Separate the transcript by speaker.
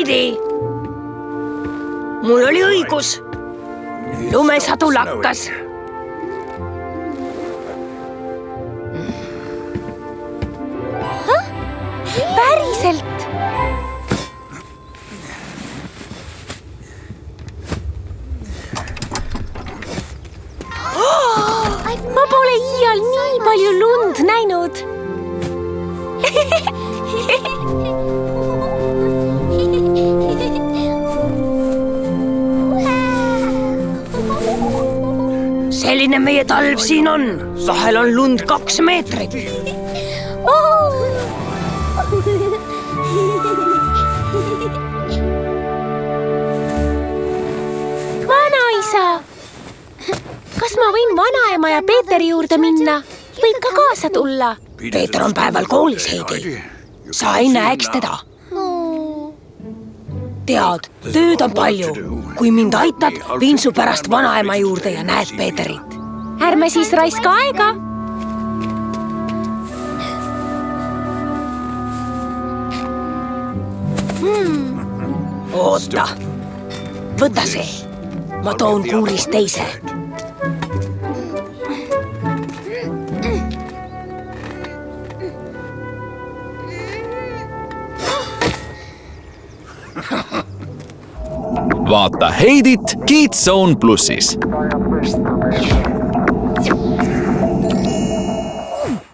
Speaker 1: Heidi! Mul oli õigus. Lumesadu lakkas.
Speaker 2: Päriselt! Ma pole iial nii palju lund näinud.
Speaker 1: Selline meie talv siin on. Vahel on lund 2 meetrit.
Speaker 2: Vanaisa! Kas ma võin vanaema ja Peeteri juurde minna? Võid ka kaasa tulla?
Speaker 1: Peeter on päeval koolis, Heidi. Sa ei näeks teda. Tead, tööd on palju. Kui mind aitad, viin su pärast vanaema juurde ja näed Peeterit.
Speaker 2: Ärme siis raiska aega.
Speaker 1: Oota. Võta see. Ma toon kuurist teise.
Speaker 3: Vaata Heidit Kids Zone Plussis.